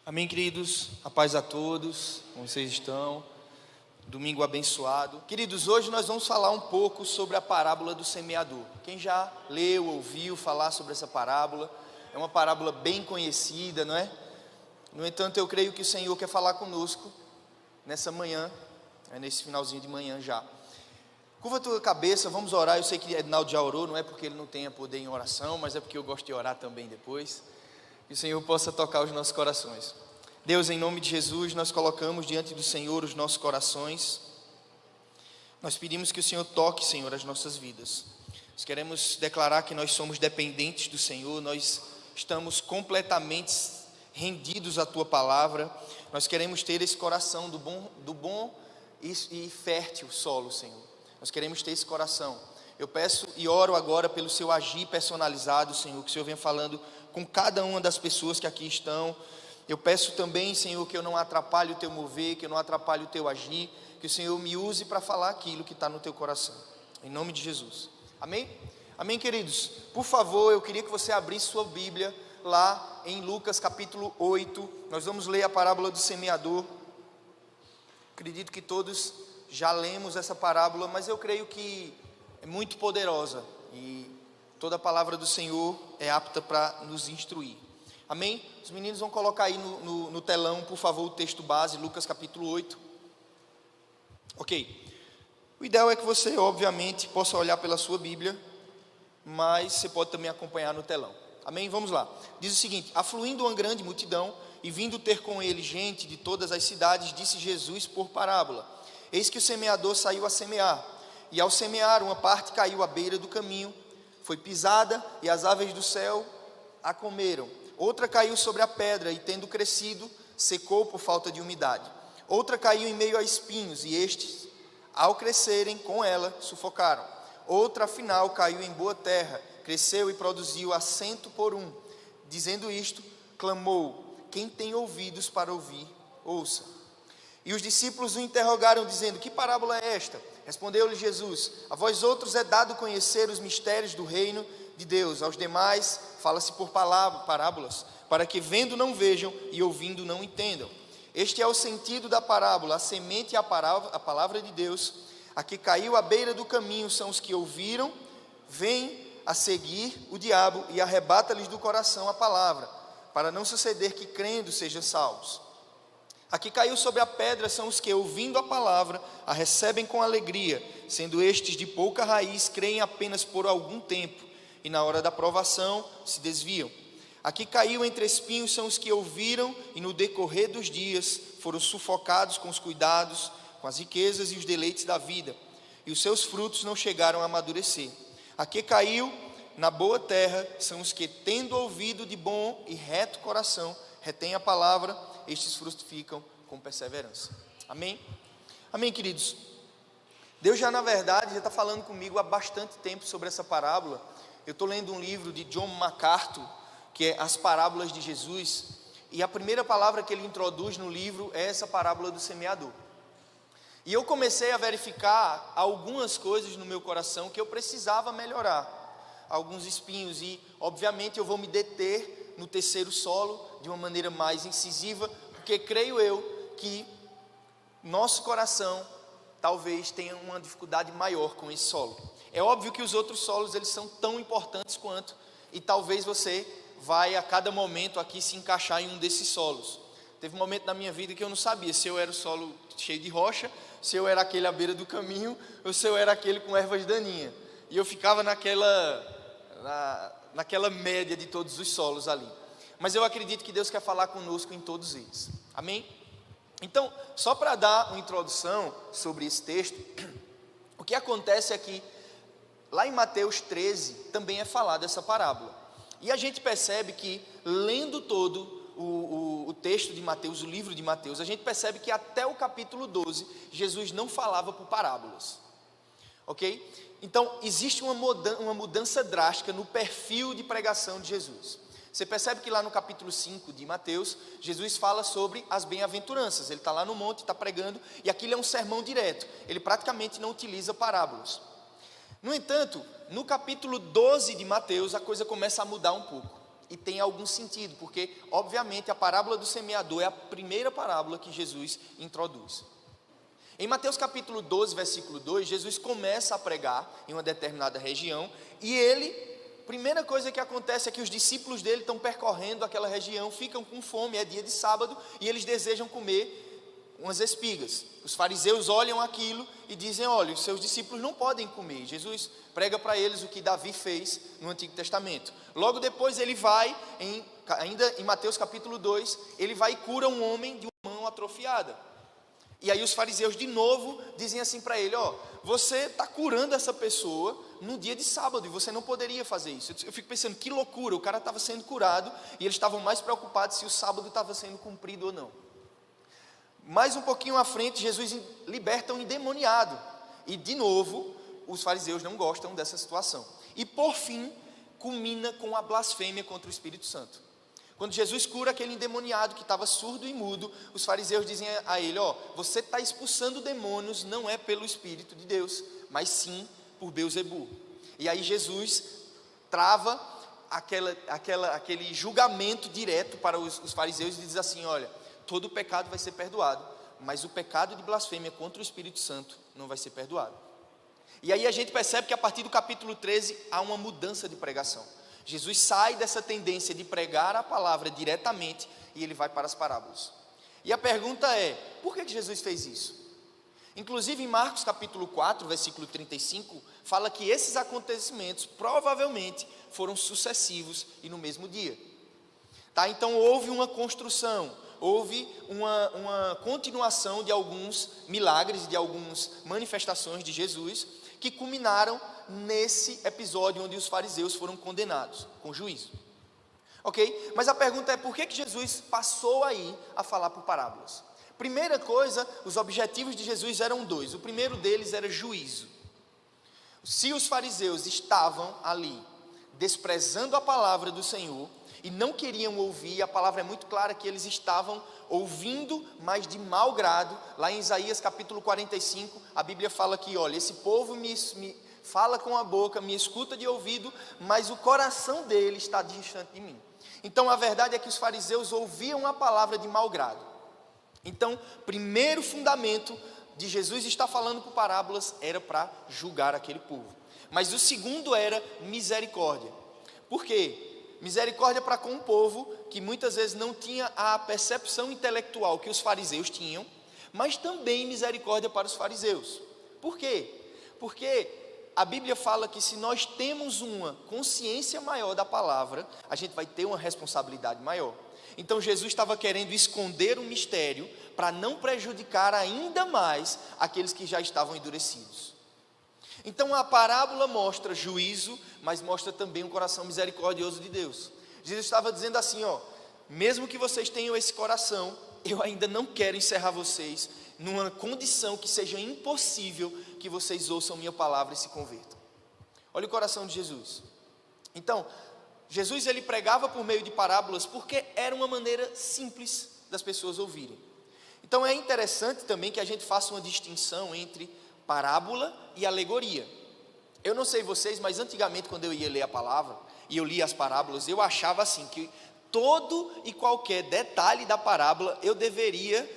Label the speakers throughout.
Speaker 1: Amém, queridos? A paz a todos, como vocês estão? Domingo abençoado. Queridos, hoje nós vamos falar um pouco sobre a parábola do semeador. Quem já leu, ouviu falar sobre essa parábola? É uma parábola bem conhecida, não é? No entanto, eu creio que o Senhor quer falar conosco nessa manhã, nesse finalzinho de manhã já. Curva a tua cabeça, vamos orar. Eu sei que Ednaldo já orou, não é porque ele não tenha poder em oração, mas é porque eu gosto de orar também depois. Que o Senhor possa tocar os nossos corações. Deus, em nome de Jesus, nós colocamos diante do Senhor os nossos corações. Nós pedimos que o Senhor toque, Senhor, as nossas vidas. Nós queremos declarar que nós somos dependentes do Senhor. Nós estamos completamente rendidos à Tua palavra. Nós queremos ter esse coração do bom e fértil solo, Senhor. Nós queremos ter esse coração. Eu peço e oro agora pelo Seu agir personalizado, Senhor, que o Senhor venha falando com cada uma das pessoas que aqui estão. Eu peço também, Senhor, que eu não atrapalhe o Teu mover, que eu não atrapalhe o Teu agir, que o Senhor me use para falar aquilo que está no Teu coração, em nome de Jesus, amém? Amém, queridos? Por favor, eu queria que você abrisse sua Bíblia lá em Lucas capítulo 8, nós vamos ler a parábola do semeador. Acredito que todos já lemos essa parábola, mas eu creio que é muito poderosa e toda a palavra do Senhor é apta para nos instruir. Amém? Os meninos vão colocar aí no telão, por favor, o texto base, Lucas capítulo 8. Ok. O ideal é que você, obviamente, possa olhar pela sua Bíblia, mas você pode também acompanhar no telão. Amém? Vamos lá. Diz o seguinte: afluindo uma grande multidão e vindo ter com ele gente de todas as cidades, disse Jesus por parábola: eis que o semeador saiu a semear, e ao semear uma parte caiu à beira do caminho, foi pisada e as aves do céu a comeram. Outra caiu sobre a pedra e, tendo crescido, secou por falta de umidade. Outra caiu em meio a espinhos e estes, ao crescerem com ela, sufocaram. Outra, afinal, caiu em boa terra, cresceu e produziu a 100 por 1. Dizendo isto, clamou: quem tem ouvidos para ouvir, ouça. E os discípulos o interrogaram, dizendo: que parábola é esta? Respondeu-lhe Jesus: a vós outros é dado conhecer os mistérios do reino de Deus, aos demais fala-se por parábolas, para que vendo não vejam e ouvindo não entendam. Este é o sentido da parábola: a semente e a palavra de Deus. A que caiu à beira do caminho são os que ouviram, vêm a seguir o diabo e arrebata-lhes do coração a palavra, para não suceder que crendo sejam salvos. A que caiu sobre a pedra são os que, ouvindo a palavra, a recebem com alegria, sendo estes de pouca raiz, creem apenas por algum tempo, e na hora da provação se desviam. A que caiu entre espinhos são os que ouviram, e no decorrer dos dias foram sufocados com os cuidados, com as riquezas e os deleites da vida, e os seus frutos não chegaram a amadurecer. A que caiu na boa terra são os que, tendo ouvido de bom e reto coração, retêm a palavra, estes frutificam com perseverança. Amém? Amém, queridos? Deus já, na verdade, já está falando comigo há bastante tempo sobre essa parábola. Eu estou lendo um livro de John MacArthur, que é As Parábolas de Jesus, e a primeira palavra que ele introduz no livro é essa parábola do semeador. E eu comecei a verificar algumas coisas no meu coração que eu precisava melhorar, alguns espinhos, e obviamente eu vou me deter no terceiro solo de uma maneira mais incisiva, porque creio eu que nosso coração talvez tenha uma dificuldade maior com esse solo. É óbvio que os outros solos, eles são tão importantes quanto, e talvez você vai a cada momento aqui se encaixar em um desses solos. Teve um momento na minha vida que eu não sabia se eu era o solo cheio de rocha, se eu era aquele à beira do caminho, ou se eu era aquele com ervas daninhas. E eu ficava naquela média de todos os solos ali. Mas eu acredito que Deus quer falar conosco em todos eles. Amém? Então, só para dar uma introdução sobre esse texto, o que acontece é que lá em Mateus 13 também é falado essa parábola. E a gente percebe que, lendo todo o texto de Mateus, o livro de Mateus, a gente percebe que até o capítulo 12, Jesus não falava por parábolas. Ok? Então, existe uma mudança drástica no perfil de pregação de Jesus. Você percebe que lá no capítulo 5 de Mateus, Jesus fala sobre as bem-aventuranças. Ele está lá no monte, está pregando, e aquilo é um sermão direto. Ele praticamente não utiliza parábolas. No entanto, no capítulo 12 de Mateus, a coisa começa a mudar um pouco. E tem algum sentido, porque, obviamente, a parábola do semeador é a primeira parábola que Jesus introduz. Em Mateus capítulo 12, versículo 2, Jesus começa a pregar em uma determinada região, e primeira coisa que acontece é que os discípulos dele estão percorrendo aquela região, ficam com fome, é dia de sábado, e eles desejam comer umas espigas. Os fariseus olham aquilo e dizem: olha, os seus discípulos não podem comer. Jesus prega para eles o que Davi fez no Antigo Testamento. Logo depois ele vai, ainda em Mateus capítulo 2, ele vai e cura um homem de uma mão atrofiada. E aí os fariseus de novo dizem assim para ele: ó, você está curando essa pessoa no dia de sábado e você não poderia fazer isso. Eu fico pensando, que loucura, o cara estava sendo curado e eles estavam mais preocupados se o sábado estava sendo cumprido ou não. Mais um pouquinho à frente, Jesus liberta um endemoniado. E de novo, os fariseus não gostam dessa situação. E por fim, culmina com a blasfêmia contra o Espírito Santo. Quando Jesus cura aquele endemoniado que estava surdo e mudo, os fariseus dizem a ele: ó, você está expulsando demônios não é pelo Espírito de Deus, mas sim por Beelzebu. E aí Jesus trava aquele julgamento direto para os fariseus e diz assim: olha, todo pecado vai ser perdoado, mas o pecado de blasfêmia contra o Espírito Santo não vai ser perdoado. E aí a gente percebe que a partir do capítulo 13 há uma mudança de pregação. Jesus sai dessa tendência de pregar a palavra diretamente e ele vai para as parábolas. E a pergunta é: por que Jesus fez isso? Inclusive em Marcos capítulo 4, versículo 35, fala que esses acontecimentos provavelmente foram sucessivos e no mesmo dia. Tá? Então houve uma construção, houve uma continuação de alguns milagres, de algumas manifestações de Jesus, que culminaram nesse episódio onde os fariseus foram condenados, com juízo. Ok? Mas a pergunta é: por que Jesus passou aí a falar por parábolas? Primeira coisa, os objetivos de Jesus eram dois. O primeiro deles era juízo. Se os fariseus estavam ali desprezando a palavra do Senhor e não queriam ouvir, a palavra é muito clara que eles estavam ouvindo, mas de mau grado. Lá em Isaías capítulo 45, a Bíblia fala que, olha, esse povo me fala com a boca, me escuta de ouvido, mas o coração dele está distante de mim. Então a verdade é que os fariseus ouviam a palavra de mau grado. Então, primeiro fundamento de Jesus estar falando por parábolas era para julgar aquele povo. Mas o segundo era misericórdia. Por quê? Misericórdia para com um povo que muitas vezes não tinha a percepção intelectual que os fariseus tinham, mas também misericórdia para os fariseus. Por quê? Porque a Bíblia fala que se nós temos uma consciência maior da palavra, a gente vai ter uma responsabilidade maior. Então Jesus estava querendo esconder um mistério para não prejudicar ainda mais aqueles que já estavam endurecidos. Então a parábola mostra juízo, mas mostra também um coração misericordioso de Deus. Jesus estava dizendo assim, ó, mesmo que vocês tenham esse coração, eu ainda não quero encerrar vocês numa condição que seja impossível que vocês ouçam minha palavra e se convertam. Olha o coração de Jesus. Então, Jesus ele pregava por meio de parábolas porque era uma maneira simples das pessoas ouvirem. Então é interessante também que a gente faça uma distinção entre parábola e alegoria. Eu não sei vocês, mas antigamente quando eu ia ler a palavra e eu lia as parábolas, eu achava assim que todo e qualquer detalhe da parábola eu deveria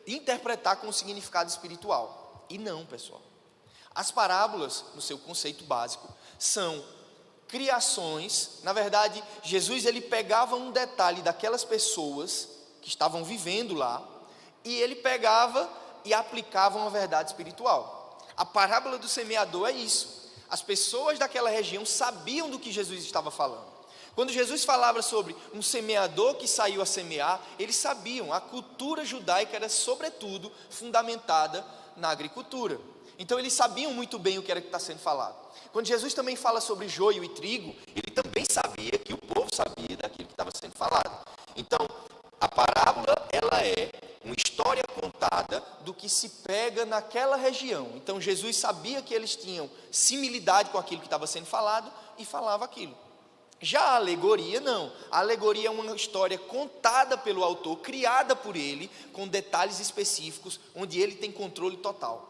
Speaker 1: interpretar com um significado espiritual. E não, pessoal. As parábolas, no seu conceito básico, são criações. Na verdade, Jesus ele pegava um detalhe daquelas pessoas que estavam vivendo lá e ele pegava e aplicava uma verdade espiritual. A parábola do semeador é isso. As pessoas daquela região sabiam do que Jesus estava falando. Quando Jesus falava sobre um semeador que saiu a semear, eles sabiam, a cultura judaica era sobretudo fundamentada na agricultura. Então eles sabiam muito bem o que era que está sendo falado. Quando Jesus também fala sobre joio e trigo, ele também sabia que o povo sabia daquilo que estava sendo falado. Então, a parábola, ela é uma história contada do que se pega naquela região. Então Jesus sabia que eles tinham similitude com aquilo que estava sendo falado e falava aquilo. Já a alegoria não. A alegoria é uma história contada pelo autor, criada por ele, com detalhes específicos, onde ele tem controle total.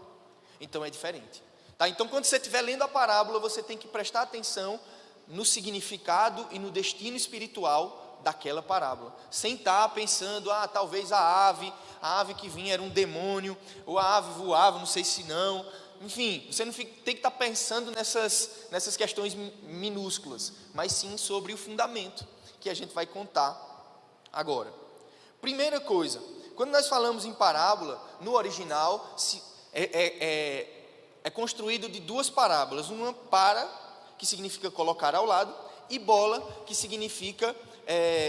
Speaker 1: Então é diferente. Tá? Então quando você estiver lendo a parábola, você tem que prestar atenção no significado e no destino espiritual daquela parábola, sem estar pensando, talvez a ave que vinha era um demônio, ou a ave voava, não sei se não. Enfim, você não tem que estar pensando nessas questões minúsculas, mas sim sobre o fundamento que a gente vai contar agora. Primeira coisa, quando nós falamos em parábola, no original é construído de duas parábolas, uma para, que significa colocar ao lado, e bola, que significa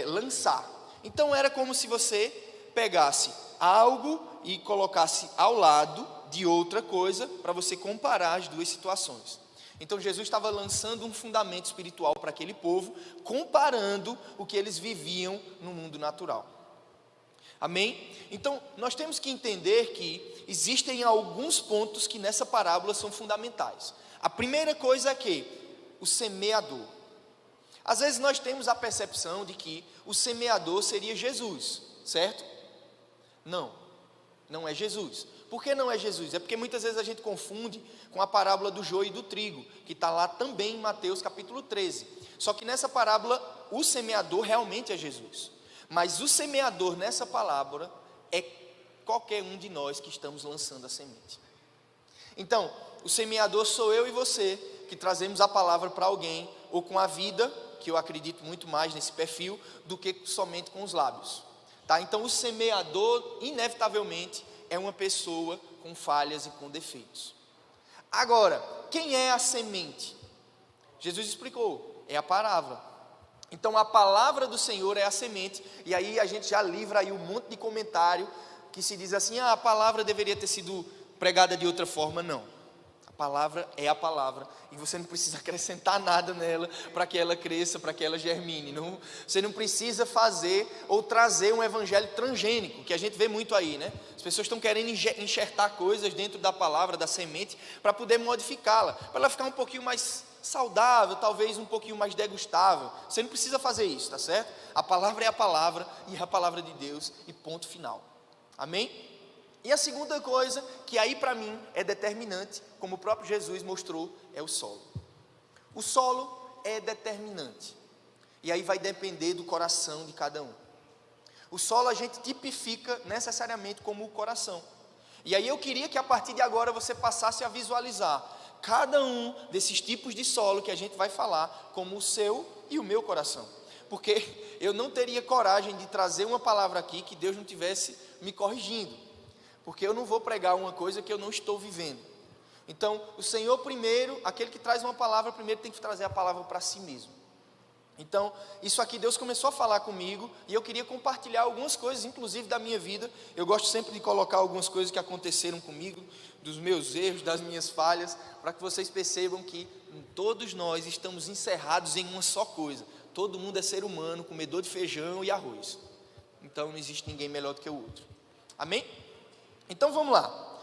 Speaker 1: lançar. Então era como se você pegasse algo e colocasse ao lado de outra coisa, para você comparar as duas situações. Então Jesus estava lançando um fundamento espiritual para aquele povo, comparando o que eles viviam no mundo natural. Amém? Então nós temos que entender que existem alguns pontos que nessa parábola são fundamentais. A primeira coisa é que o semeador. Às vezes nós temos a percepção de que o semeador seria Jesus, certo? Não é Jesus. Por que não é Jesus? É porque muitas vezes a gente confunde com a parábola do joio e do trigo, que está lá também em Mateus capítulo 13. Só que nessa parábola, o semeador realmente é Jesus. Mas o semeador nessa parábola é qualquer um de nós que estamos lançando a semente. Então, o semeador sou eu e você, que trazemos a palavra para alguém, ou com a vida, que eu acredito muito mais nesse perfil, do que somente com os lábios. Tá? Então o semeador, inevitavelmente, é uma pessoa com falhas e com defeitos. Agora, quem é a semente? Jesus explicou, é a palavra. Então a palavra do Senhor é a semente, e aí a gente já livra aí um monte de comentário, que se diz assim, a palavra deveria ter sido pregada de outra forma. Não. A palavra é a palavra, e você não precisa acrescentar nada nela para que ela cresça, para que ela germine. Não, você não precisa fazer ou trazer um evangelho transgênico, que a gente vê muito aí, né? As pessoas estão querendo enxertar coisas dentro da palavra, da semente, para poder modificá-la, para ela ficar um pouquinho mais saudável, talvez um pouquinho mais degustável. Você não precisa fazer isso, tá certo? A palavra é a palavra, e é a palavra de Deus, e ponto final. Amém? E a segunda coisa, que aí para mim é determinante, como o próprio Jesus mostrou, é o solo. O solo é determinante, e aí vai depender do coração de cada um. O solo a gente tipifica necessariamente como o coração. E aí eu queria que a partir de agora você passasse a visualizar cada um desses tipos de solo que a gente vai falar, como o seu e o meu coração. Porque eu não teria coragem de trazer uma palavra aqui que Deus não tivesse me corrigindo. Porque eu não vou pregar uma coisa que eu não estou vivendo. Então, o Senhor primeiro, aquele que traz uma palavra primeiro, tem que trazer a palavra para si mesmo. Então, isso aqui Deus começou a falar comigo, e eu queria compartilhar algumas coisas, inclusive da minha vida. Eu gosto sempre de colocar algumas coisas que aconteceram comigo, dos meus erros, das minhas falhas, para que vocês percebam que todos nós estamos encerrados em uma só coisa. Todo mundo é ser humano, comedor de feijão e arroz. Então, não existe ninguém melhor do que o outro. Amém? Então vamos lá,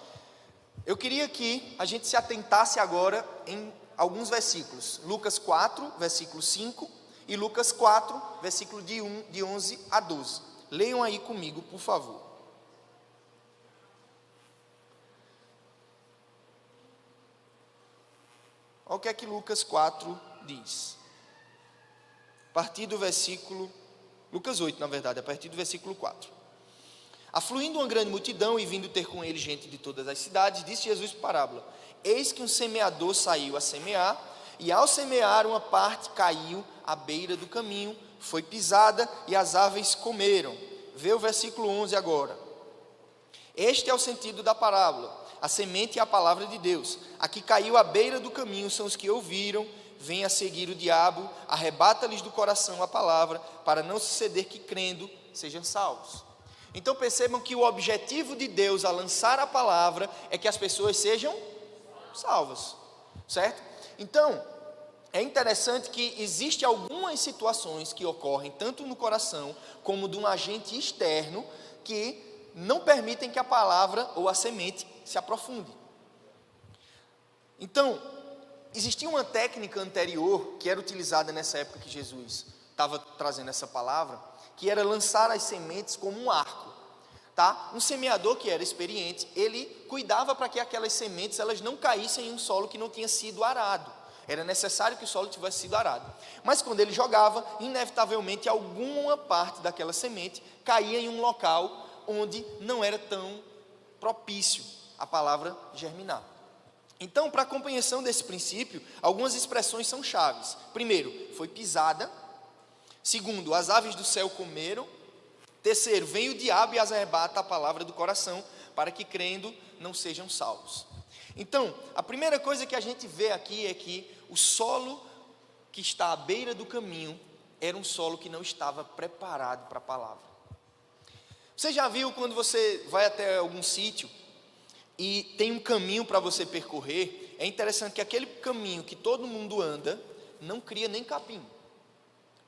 Speaker 1: eu queria que a gente se atentasse agora em alguns versículos, Lucas 4, versículo 5, e Lucas 4, versículo de 11 a 12, leiam aí comigo, por favor. Olha o que é que Lucas 4 diz, a partir do versículo, Lucas 8 na verdade, a partir do versículo 4. Afluindo uma grande multidão e vindo ter com ele gente de todas as cidades, disse Jesus por parábola: eis que um semeador saiu a semear, e ao semear uma parte caiu à beira do caminho, foi pisada e as aves comeram. Vê o versículo 11 agora. Este é o sentido da parábola. A semente é a palavra de Deus. A que caiu à beira do caminho são os que ouviram, vem a seguir o diabo, arrebata-lhes do coração a palavra, para não suceder que crendo sejam salvos. Então percebam que o objetivo de Deus ao lançar a palavra é que as pessoas sejam salvas, certo? Então, é interessante que existem algumas situações que ocorrem tanto no coração como de um agente externo que não permitem que a palavra ou a semente se aprofunde. Então, existia uma técnica anterior que era utilizada nessa época que Jesus estava trazendo essa palavra, que era lançar as sementes como um arco, tá? Um semeador que era experiente, ele cuidava para que aquelas sementes elas não caíssem em um solo que não tinha sido arado. Era necessário que o solo tivesse sido arado. Mas quando ele jogava, inevitavelmente alguma parte daquela semente caía em um local onde não era tão propício a palavra germinar. Então, para a compreensão desse princípio, algumas expressões são chaves. Primeiro, foi pisada. Segundo, as aves do céu comeram. Terceiro, vem o diabo e as arrebata a palavra do coração, para que crendo não sejam salvos. Então, a primeira coisa que a gente vê aqui é que o solo que está à beira do caminho era um solo que não estava preparado para a palavra. Você já viu quando você vai até algum sítio e tem um caminho para você percorrer? É interessante que aquele caminho que todo mundo anda não cria nem capim.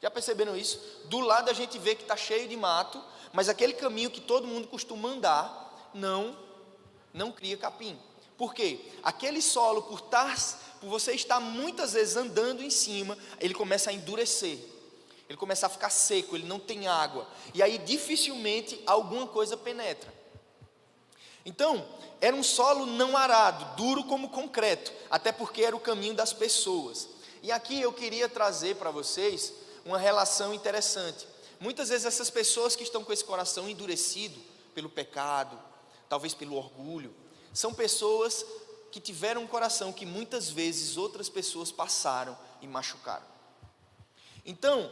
Speaker 1: Já perceberam isso? Do lado a gente vê que está cheio de mato, mas aquele caminho que todo mundo costuma andar não cria capim. Por quê? Aquele solo, por você estar muitas vezes andando em cima, ele começa a endurecer, ele começa a ficar seco, ele não tem água, e aí dificilmente alguma coisa penetra. Então, era um solo não arado, duro como concreto, até porque era o caminho das pessoas. E aqui eu queria trazer para vocês uma relação interessante. Muitas vezes essas pessoas que estão com esse coração endurecido pelo pecado, talvez pelo orgulho, são pessoas que tiveram um coração que muitas vezes outras pessoas passaram e machucaram. Então,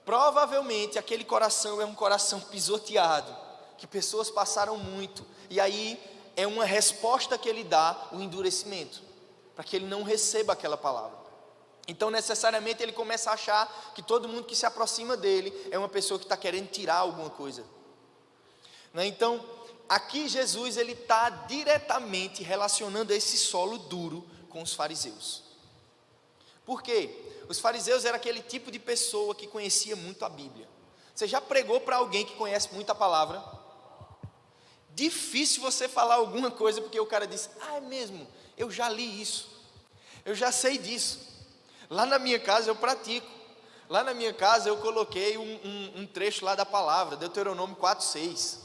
Speaker 1: provavelmente aquele coração é um coração pisoteado, que pessoas passaram muito, e aí é uma resposta que ele dá, o endurecimento, para que ele não receba aquela palavra. Então necessariamente ele começa a achar que todo mundo que se aproxima dele é uma pessoa que está querendo tirar alguma coisa, né? Então aqui Jesus ele está diretamente relacionando esse solo duro com os fariseus. Por quê? Os fariseus eram aquele tipo de pessoa que conhecia muito a Bíblia. Você já pregou para alguém que conhece muito a palavra? Difícil você falar alguma coisa porque o cara diz: ah, é mesmo, eu já li isso, eu já sei disso. Lá na minha casa eu pratico. Lá na minha casa eu coloquei um trecho lá da palavra, Deuteronômio 4:6.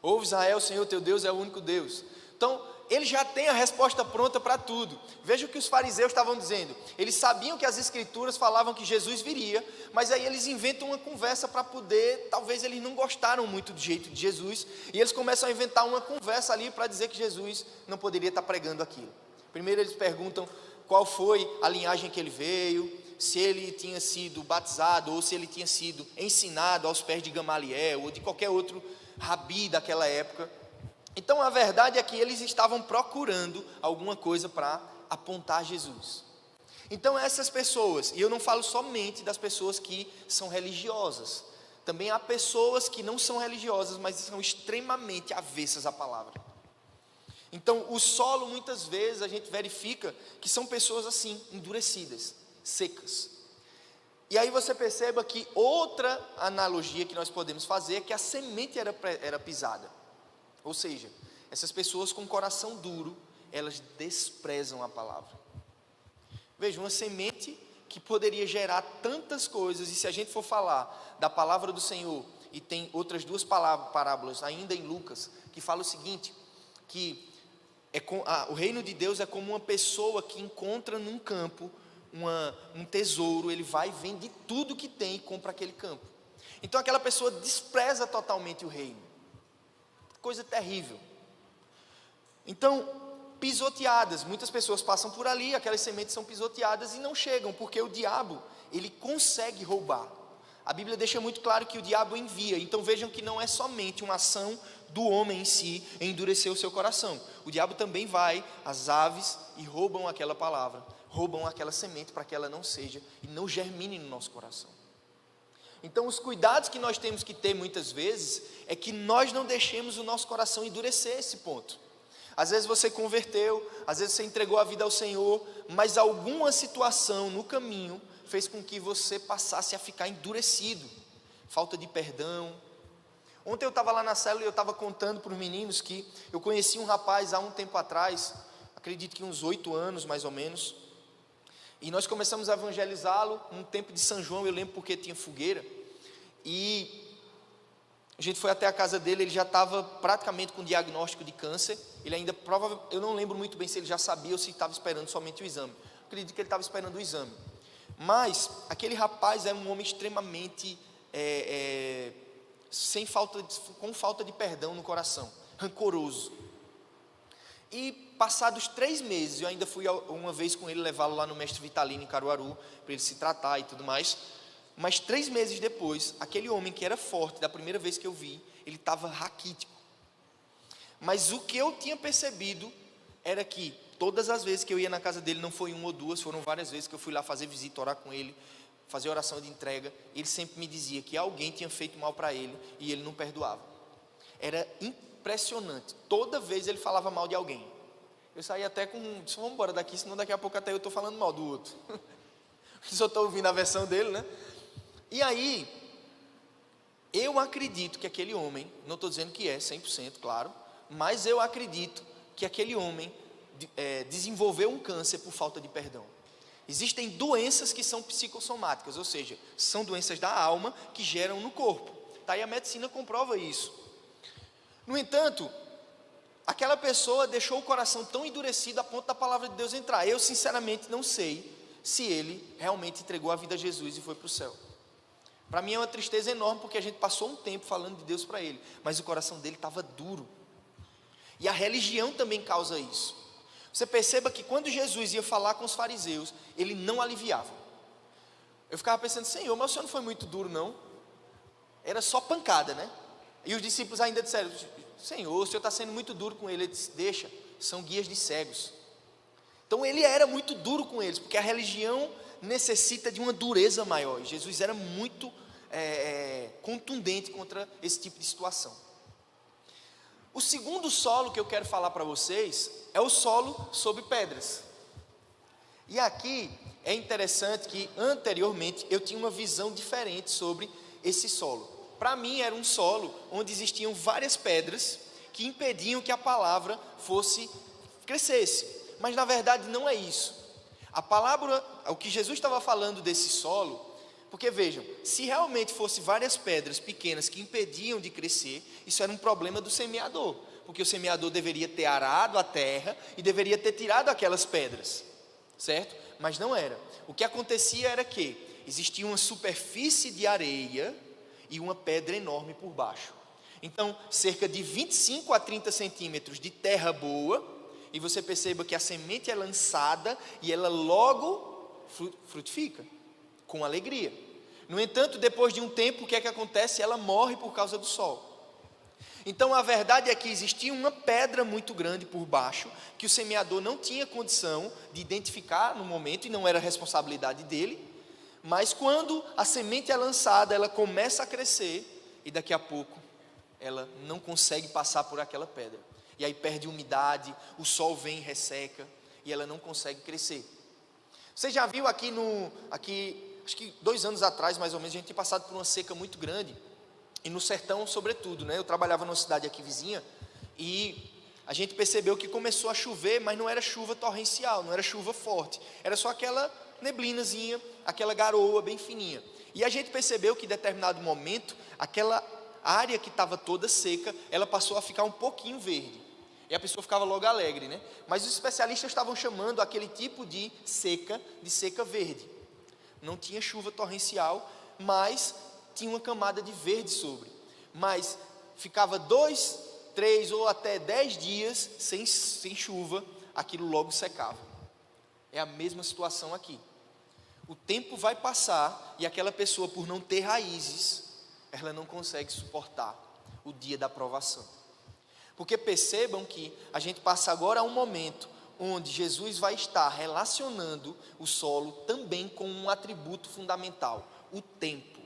Speaker 1: Ouve Israel, o Senhor teu Deus é o único Deus. Então, ele já tem a resposta pronta para tudo. Veja o que os fariseus estavam dizendo. Eles sabiam que as escrituras falavam que Jesus viria, mas aí eles inventam uma conversa para poder, talvez eles não gostaram muito do jeito de Jesus, e eles começam a inventar uma conversa ali para dizer que Jesus não poderia estar pregando aquilo. Primeiro eles perguntam qual foi a linhagem que ele veio, se ele tinha sido batizado ou se ele tinha sido ensinado aos pés de Gamaliel ou de qualquer outro rabi daquela época. Então a verdade é que eles estavam procurando alguma coisa para apontar Jesus. Então essas pessoas, e eu não falo somente das pessoas que são religiosas, também há pessoas que não são religiosas, mas são extremamente avessas à palavra. Então o solo muitas vezes a gente verifica que são pessoas assim, endurecidas, secas. E aí você perceba que outra analogia que nós podemos fazer é que a semente era pisada. Ou seja, essas pessoas com coração duro, elas desprezam a palavra. Veja, uma semente que poderia gerar tantas coisas, e se a gente for falar da palavra do Senhor, e tem outras duas parábolas ainda em Lucas, que fala o seguinte, que o reino de Deus é como uma pessoa que encontra num campo um tesouro, ele vai e vende tudo que tem e compra aquele campo. Então aquela pessoa despreza totalmente o reino. Coisa terrível. Então, pisoteadas, muitas pessoas passam por ali, aquelas sementes são pisoteadas e não chegam, porque o diabo, ele consegue roubar. A Bíblia deixa muito claro que o diabo envia. Então vejam que não é somente uma ação do homem em si em endurecer o seu coração. O diabo também vai às aves e roubam aquela palavra, roubam aquela semente para que ela não seja e não germine no nosso coração. Então os cuidados que nós temos que ter muitas vezes é que nós não deixemos o nosso coração endurecer a esse ponto. Às vezes você converteu, às vezes você entregou a vida ao Senhor, mas alguma situação no caminho fez com que você passasse a ficar endurecido, falta de perdão. Ontem eu estava lá na célula e eu estava contando para os meninos que eu conheci um rapaz há um tempo atrás, acredito que uns 8 anos mais ou menos, e nós começamos a evangelizá-lo num tempo de São João, eu lembro porque tinha fogueira, e a gente foi até a casa dele, ele já estava praticamente com diagnóstico de câncer, ele ainda provavelmente, eu não lembro muito bem se ele já sabia ou se estava esperando somente o exame, Acredito que ele estava esperando o exame. Mas aquele rapaz era um homem extremamente com falta de perdão no coração, rancoroso. E passados 3 meses, eu ainda fui uma vez com ele, levá-lo lá no Mestre Vitalino em Caruaru, para ele se tratar e tudo mais. Mas 3 meses depois, aquele homem que era forte, da primeira vez que eu vi, ele estava raquítico. Mas o que eu tinha percebido era que todas as vezes que eu ia na casa dele, não foi 1 ou 2, foram várias vezes que eu fui lá fazer visita, orar com ele, fazer oração de entrega, ele sempre me dizia que alguém tinha feito mal para ele e ele não perdoava. Era impressionante, toda vez ele falava mal de alguém. Eu saía até disse, vamos embora daqui, senão daqui a pouco até eu estou falando mal do outro. Só estou ouvindo a versão dele, né? E aí, eu acredito que aquele homem, não estou dizendo que é 100%, claro, mas eu acredito que aquele homem desenvolveu um câncer por falta de perdão. Existem doenças que são psicossomáticas, ou seja, são doenças da alma que geram no corpo. Tá aí a medicina comprova isso. No entanto, aquela pessoa deixou o coração tão endurecido a ponto da palavra de Deus entrar. Eu sinceramente não sei se ele realmente entregou a vida a Jesus e foi para o céu. Para mim é uma tristeza enorme, porque a gente passou um tempo falando de Deus para ele, mas o coração dele estava duro. E a religião também causa isso. Você perceba que quando Jesus ia falar com os fariseus, ele não aliviava. Eu ficava pensando, Senhor, mas o Senhor não foi muito duro não? Era só pancada, né? E os discípulos ainda disseram, Senhor, o Senhor está sendo muito duro com ele. Ele disse, deixa, são guias de cegos. Então ele era muito duro com eles, porque a religião necessita de uma dureza maior. Jesus era muito contundente contra esse tipo de situação. O segundo solo que eu quero falar para vocês é o solo sobre pedras. E aqui é interessante que anteriormente eu tinha uma visão diferente sobre esse solo. Para mim era um solo onde existiam várias pedras que impediam que a palavra crescesse. Mas na verdade não é isso. A palavra, o que Jesus estava falando desse solo, porque vejam, se realmente fosse várias pedras pequenas que impediam de crescer, isso era um problema do semeador, porque o semeador deveria ter arado a terra e deveria ter tirado aquelas pedras, certo? Mas não era. O que acontecia era que existia uma superfície de areia e uma pedra enorme por baixo. Então, cerca de 25 a 30 centímetros de terra boa, e você perceba que a semente é lançada e ela logo frutifica, com alegria. No entanto, depois de um tempo, o que é que acontece? Ela morre por causa do sol. Então a verdade é que existia uma pedra muito grande por baixo, que o semeador não tinha condição de identificar no momento, e não era responsabilidade dele, mas quando a semente é lançada, ela começa a crescer, e daqui a pouco ela não consegue passar por aquela pedra. E aí perde umidade, o sol vem e resseca, e ela não consegue crescer. Você já viu aqui, acho que 2 anos atrás, mais ou menos, a gente tinha passado por uma seca muito grande, e no sertão sobretudo, né? Eu trabalhava numa cidade aqui vizinha, e a gente percebeu que começou a chover, mas não era chuva torrencial, não era chuva forte, era só aquela neblinazinha, aquela garoa bem fininha. E a gente percebeu que em determinado momento, aquela área que estava toda seca, ela passou a ficar um pouquinho verde. E a pessoa ficava logo alegre, né? Mas os especialistas estavam chamando aquele tipo de seca verde. Não tinha chuva torrencial, mas tinha uma camada de verde sobre. Mas ficava 2, 3 ou até 10 dias sem chuva, aquilo logo secava. É a mesma situação aqui. O tempo vai passar e aquela pessoa, por não ter raízes, ela não consegue suportar o dia da provação. Porque percebam que a gente passa agora a um momento onde Jesus vai estar relacionando o solo também com um atributo fundamental, o tempo.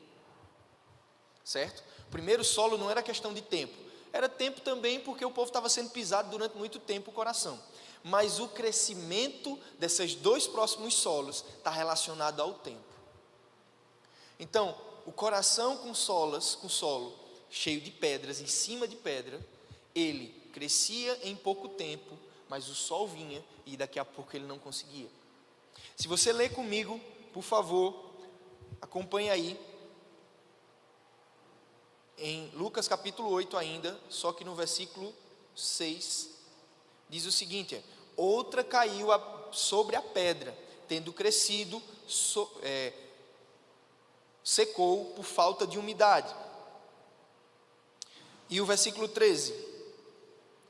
Speaker 1: Certo? O primeiro solo não era questão de tempo, era tempo também porque o povo estava sendo pisado durante muito tempo o coração. Mas o crescimento desses 2 próximos solos está relacionado ao tempo. Então, o coração com solo cheio de pedras, em cima de pedra, ele crescia em pouco tempo, mas o sol vinha e daqui a pouco ele não conseguia. Se você ler comigo, por favor, acompanhe aí, em Lucas capítulo 8 ainda, só que no versículo 6, diz o seguinte: outra caiu sobre a pedra, tendo crescido, secou por falta de umidade. E o versículo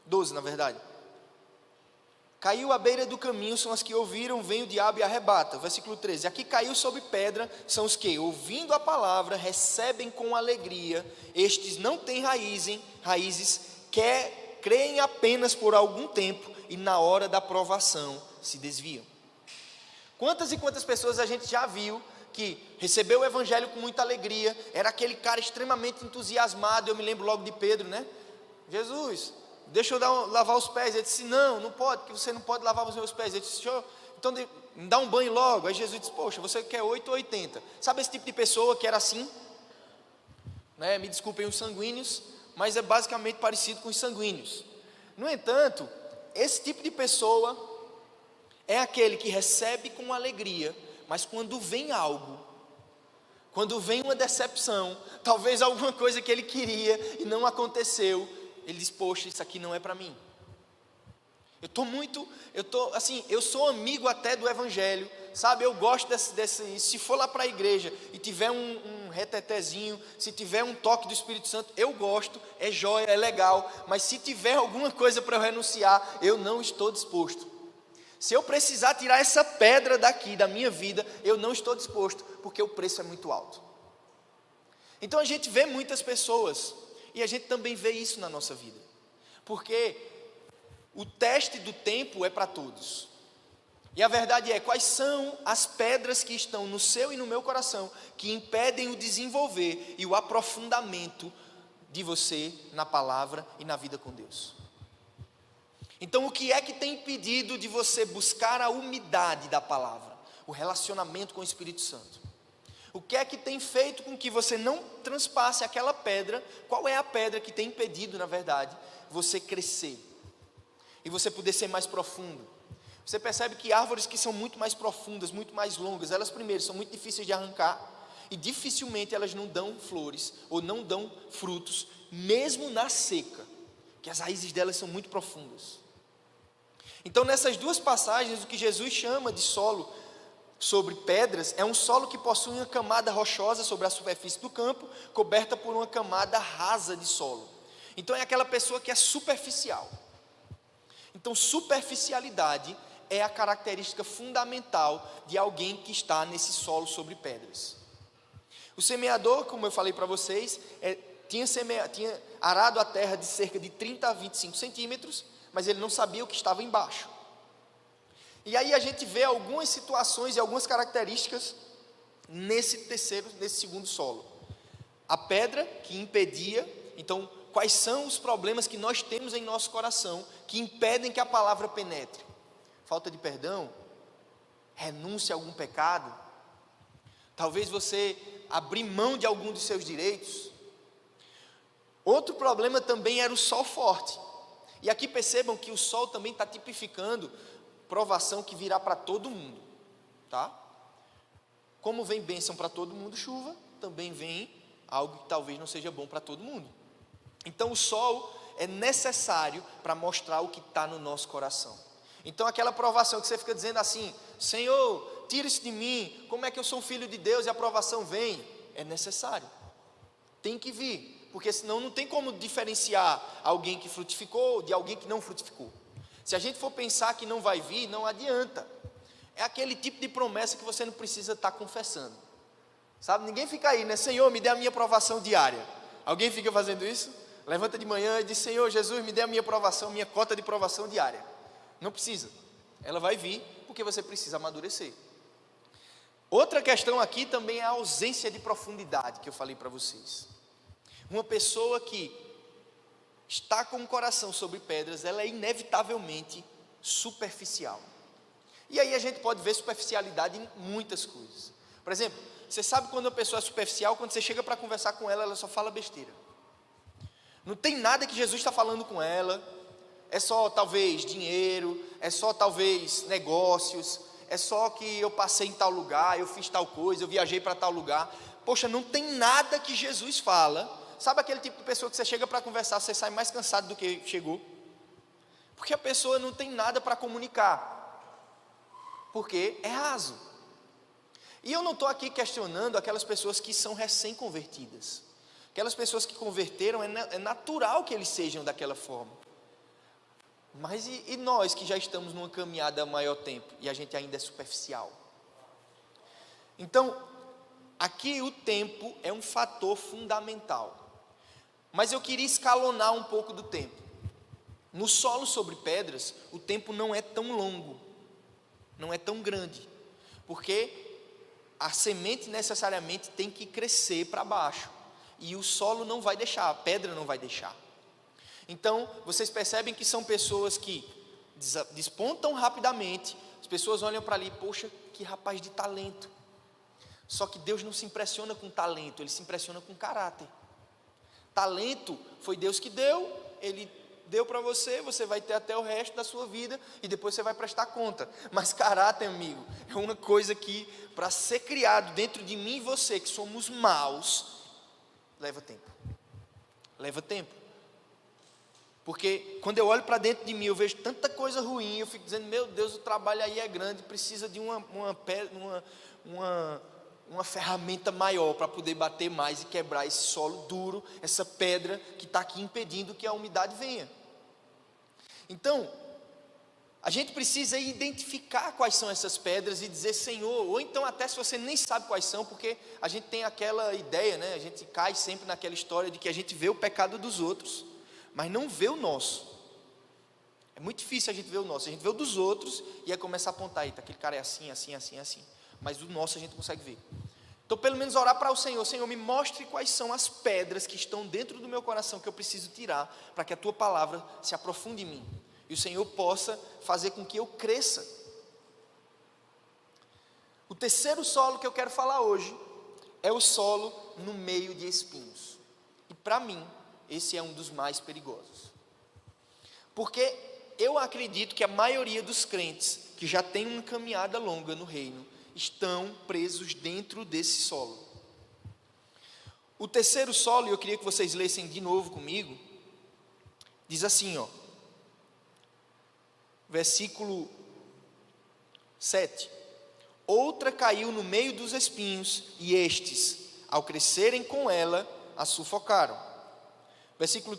Speaker 1: 12 na verdade. Caiu à beira do caminho, são as que ouviram, vem o diabo e arrebata. Versículo 13. Aqui caiu sobre pedra, são os que, ouvindo a palavra, recebem com alegria. Estes não têm raízes, creem apenas por algum tempo e na hora da provação se desviam. Quantas e quantas pessoas a gente já viu que recebeu o evangelho com muita alegria, era aquele cara extremamente entusiasmado. Eu me lembro logo de Pedro, né? Jesus, deixa eu lavar os pés. Ele disse, não pode, porque você não pode lavar os meus pés. Ele disse, então me dá um banho logo. Aí Jesus disse, poxa, você quer 8 ou 80? Sabe esse tipo de pessoa que era assim? Né? Me desculpem os sanguíneos, mas é basicamente parecido com os sanguíneos. No entanto, esse tipo de pessoa é aquele que recebe com alegria, mas quando vem algo, quando vem uma decepção, talvez alguma coisa que ele queria e não aconteceu, ele diz, poxa, isso aqui não é para mim. Eu sou amigo até do evangelho, sabe? Eu gosto desse, se for lá para a igreja e tiver um retetezinho, se tiver um toque do Espírito Santo, eu gosto, é jóia, é legal, mas se tiver alguma coisa para eu renunciar, eu não estou disposto. Se eu precisar tirar essa pedra daqui da minha vida, eu não estou disposto, porque o preço é muito alto. Então a gente vê muitas pessoas, e a gente também vê isso na nossa vida, porque o teste do tempo é para todos. E a verdade é, quais são as pedras que estão no seu e no meu coração, que impedem o desenvolver e o aprofundamento de você na palavra e na vida com Deus? Então, o que é que tem impedido de você buscar a umidade da palavra, o relacionamento com o Espírito Santo? O que é que tem feito com que você não transpasse aquela pedra? Qual é a pedra que tem impedido, na verdade, você crescer e você poder ser mais profundo? Você percebe que árvores que são muito mais profundas, muito mais longas, elas primeiro são muito difíceis de arrancar e dificilmente elas não dão flores ou não dão frutos, mesmo na seca, que as raízes delas são muito profundas. Então, nessas duas passagens, o que Jesus chama de solo sobre pedras é um solo que possui uma camada rochosa sobre a superfície do campo, coberta por uma camada rasa de solo. Então, é aquela pessoa que é superficial. Então, superficialidade é a característica fundamental de alguém que está nesse solo sobre pedras. O semeador, como eu falei para vocês, tinha arado a terra de cerca de 30 a 25 centímetros, mas ele não sabia o que estava embaixo. E aí a gente vê algumas situações e algumas características nesse segundo solo. A pedra que impedia. Então, quais são os problemas que nós temos em nosso coração que impedem que a palavra penetre? Falta de perdão? Renúncia a algum pecado? Talvez você abrir mão de algum dos seus direitos? Outro problema também era o sol forte. E aqui percebam que o sol também está tipificando provação que virá para todo mundo, tá? Como vem bênção para todo mundo, chuva, também vem algo que talvez não seja bom para todo mundo. Então o sol é necessário para mostrar o que está no nosso coração. Então aquela provação que você fica dizendo assim, Senhor, tira isso de mim, como é que eu sou um filho de Deus e a provação vem? É necessário, tem que vir. Porque senão não tem como diferenciar alguém que frutificou de alguém que não frutificou. Se a gente for pensar que não vai vir, não adianta. É aquele tipo de promessa que você não precisa estar confessando. Sabe, ninguém fica aí, né? Senhor, me dê a minha aprovação diária. Alguém fica fazendo isso? Levanta de manhã e diz, Senhor Jesus, me dê a minha aprovação, minha cota de aprovação diária. Não precisa. Ela vai vir porque você precisa amadurecer. Outra questão aqui também é a ausência de profundidade que eu falei para vocês. Uma pessoa que está com o coração sobre pedras, ela é inevitavelmente superficial. E aí a gente pode ver superficialidade em muitas coisas. Por exemplo, você sabe quando uma pessoa é superficial, quando você chega para conversar com ela, ela só fala besteira. Não tem nada que Jesus está falando com ela, é só talvez dinheiro, é só talvez negócios, é só que eu passei em tal lugar, eu fiz tal coisa, eu viajei para tal lugar. Poxa, não tem nada que Jesus fala. Sabe aquele tipo de pessoa que você chega para conversar, você sai mais cansado do que chegou? Porque a pessoa não tem nada para comunicar. porque é raso. E eu não estou aqui questionando aquelas pessoas que são recém-convertidas. Aquelas pessoas que converteram, é natural que eles sejam daquela forma. Mas e nós que já estamos numa caminhada há maior tempo e a gente ainda é superficial? Então, aqui o tempo é um fator fundamental. Mas eu queria escalonar um pouco do tempo. No solo sobre pedras, o tempo não é tão longo, não é tão grande, porque a semente necessariamente tem que crescer para baixo, e o solo não vai deixar, a pedra não vai deixar. Então, vocês percebem que são pessoas que despontam rapidamente, as pessoas olham para ali, poxa, que rapaz de talento. Só que Deus não se impressiona com talento, Ele se impressiona com caráter. Talento foi Deus que deu, Ele deu para você, você vai ter até o resto da sua vida, e depois você vai prestar conta. Mas caráter, amigo, é uma coisa que, para ser criado dentro de mim e você, que somos maus, leva tempo. Leva tempo. Porque quando eu olho para dentro de mim, eu vejo tanta coisa ruim, eu fico dizendo, meu Deus, o trabalho aí é grande, precisa de uma ferramenta maior para poder bater mais e quebrar esse solo duro, essa pedra que está aqui impedindo que a umidade venha. Então, a gente precisa identificar quais são essas pedras e dizer, Senhor, ou então até se você nem sabe quais são, porque a gente tem aquela ideia, né? A gente cai sempre naquela história de que a gente vê o pecado dos outros, mas não vê o nosso. É muito difícil a gente ver o nosso, a gente vê o dos outros e aí começa a apontar, eita, aquele cara é assim, assim, assim, assim, mas o nosso a gente consegue ver. Então pelo menos orar para o Senhor, Senhor, me mostre quais são as pedras que estão dentro do meu coração que eu preciso tirar, para que a Tua palavra se aprofunde em mim, e o Senhor possa fazer com que eu cresça. O terceiro solo que eu quero falar hoje, é o solo no meio de espinhos, e para mim, esse é um dos mais perigosos, porque eu acredito que a maioria dos crentes, que já tem uma caminhada longa no reino, estão presos dentro desse solo. O terceiro solo, e eu queria que vocês lessem de novo comigo, diz assim, ó, versículo 7, outra caiu no meio dos espinhos, e estes, ao crescerem com ela, a sufocaram. Versículo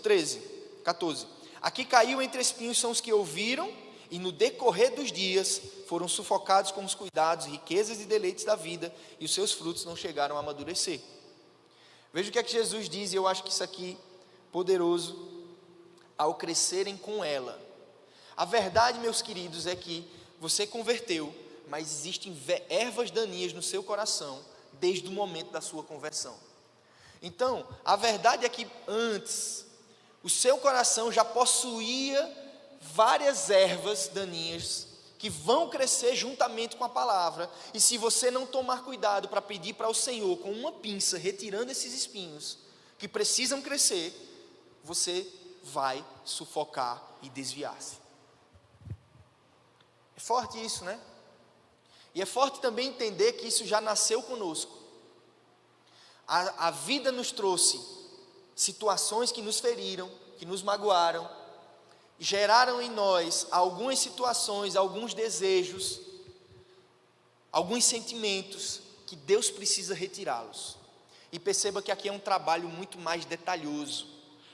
Speaker 1: 14, aqui caiu entre espinhos são os que ouviram, e no decorrer dos dias foram sufocados com os cuidados, riquezas e deleites da vida, e os seus frutos não chegaram a amadurecer. Veja o que é que Jesus diz, e eu acho que isso aqui é poderoso, ao crescerem com ela. A verdade, meus queridos, é que você converteu, mas existem ervas daninhas no seu coração, desde o momento da sua conversão. Então, a verdade é que antes, o seu coração já possuía várias ervas daninhas que vão crescer juntamente com a palavra, e se você não tomar cuidado para pedir para o Senhor com uma pinça, retirando esses espinhos que precisam crescer, você vai sufocar e desviar-se. É forte isso, né? E é forte também entender que isso já nasceu conosco. A vida nos trouxe situações que nos feriram, que nos magoaram, geraram em nós algumas situações, alguns desejos, alguns sentimentos que Deus precisa retirá-los. E perceba que aqui é um trabalho muito mais detalhoso,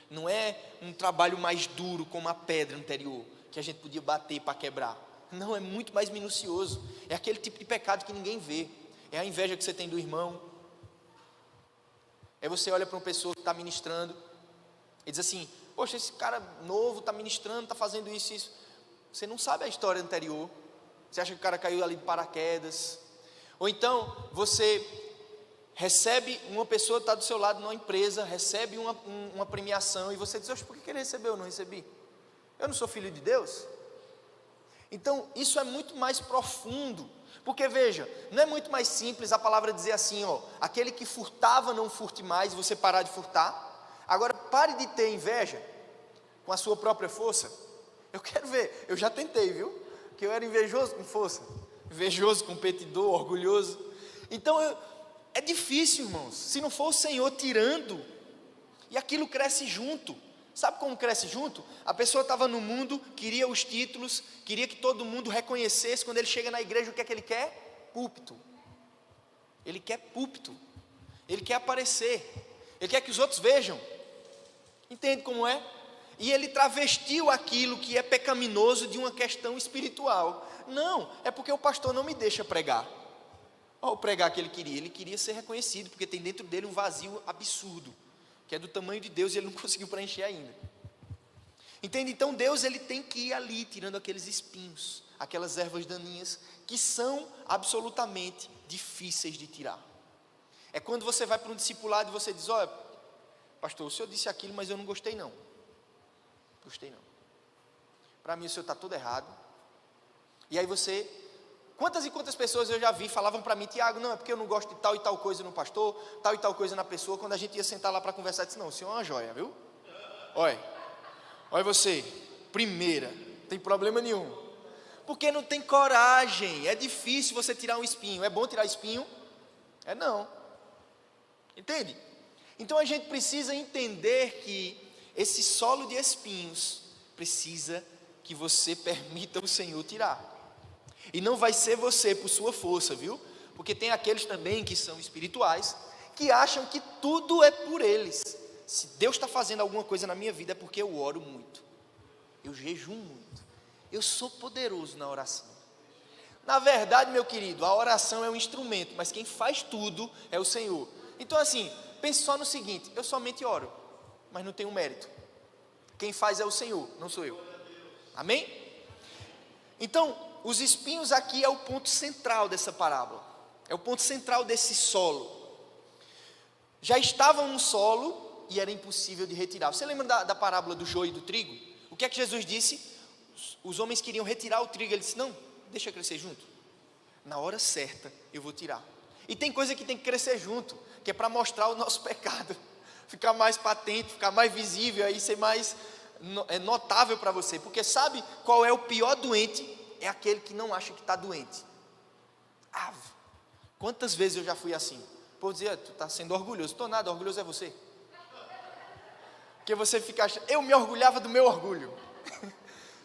Speaker 1: não é um trabalho mais duro como a pedra anterior, que a gente podia bater para quebrar. Não, é muito mais minucioso, é aquele tipo de pecado que ninguém vê, é a inveja que você tem do irmão, é você olha para uma pessoa que está ministrando, e diz assim, poxa, esse cara novo está ministrando, está fazendo isso e isso. Você não sabe a história anterior. Você acha que o cara caiu ali de paraquedas. Ou então, você recebe, uma pessoa está do seu lado numa empresa, recebe uma premiação, e você diz, por que ele recebeu, eu não recebi? Eu não sou filho de Deus? Então, isso é muito mais profundo. Porque veja, não é muito mais simples a palavra dizer assim, ó, aquele que furtava não furte mais, e você parar de furtar. Agora, pare de ter inveja com a sua própria força. Eu quero ver, eu já tentei, viu? Que eu era invejoso com força, invejoso, competidor, orgulhoso. Então, é difícil, irmãos, se não for o Senhor tirando, e aquilo cresce junto. Sabe como cresce junto? A pessoa estava no mundo, queria os títulos, queria que todo mundo reconhecesse. Quando ele chega na igreja, o que é que ele quer? Púlpito. Ele quer púlpito. Ele quer aparecer. Ele quer que os outros vejam. Entende como é? E ele travestiu aquilo que é pecaminoso de uma questão espiritual. Não, é porque o pastor não me deixa pregar. Olha o pregar que ele queria ser reconhecido, porque tem dentro dele um vazio absurdo, que é do tamanho de Deus e ele não conseguiu preencher ainda. Entende? Então Deus ele tem que ir ali, tirando aqueles espinhos, aquelas ervas daninhas, que são absolutamente difíceis de tirar. É quando você vai para um discipulado e você diz, olha, pastor, o senhor disse aquilo, mas eu não gostei não. Gostei não. Para mim o senhor está todo errado. E aí você, quantas e quantas pessoas eu já vi, falavam para mim, Tiago, não, é porque eu não gosto de tal e tal coisa no pastor, tal e tal coisa na pessoa. Quando a gente ia sentar lá para conversar, eu disse, não, o senhor é uma joia, viu? Olha você, primeira, não tem problema nenhum. Porque não tem coragem, é difícil você tirar um espinho. É bom tirar espinho? É não. Entende? Então a gente precisa entender que esse solo de espinhos precisa que você permita o Senhor tirar. E não vai ser você por sua força, viu? Porque tem aqueles também que são espirituais, que acham que tudo é por eles. Se Deus está fazendo alguma coisa na minha vida é porque eu oro muito, eu jejuo muito, eu sou poderoso na oração. Na verdade, meu querido, a oração é um instrumento, mas quem faz tudo é o Senhor. Então assim, pense só no seguinte, eu somente oro, mas não tenho mérito. Quem faz é o Senhor, não sou eu. Amém? Então, os espinhos aqui é o ponto central dessa parábola. É o ponto central desse solo. Já estavam no solo e era impossível de retirar. Você lembra da parábola do joio e do trigo? O que é que Jesus disse? Os homens queriam retirar o trigo. Ele disse, não, deixa crescer junto. Na hora certa eu vou tirar. E tem coisa que tem que crescer junto, que é para mostrar o nosso pecado. Ficar mais patente, ficar mais visível, aí ser mais notável para você. Porque sabe qual é o pior doente? É aquele que não acha que está doente. Quantas vezes eu já fui assim? O povo dizia, tu está sendo orgulhoso. Estou nada, orgulhoso é você. Porque você fica achando, eu me orgulhava do meu orgulho.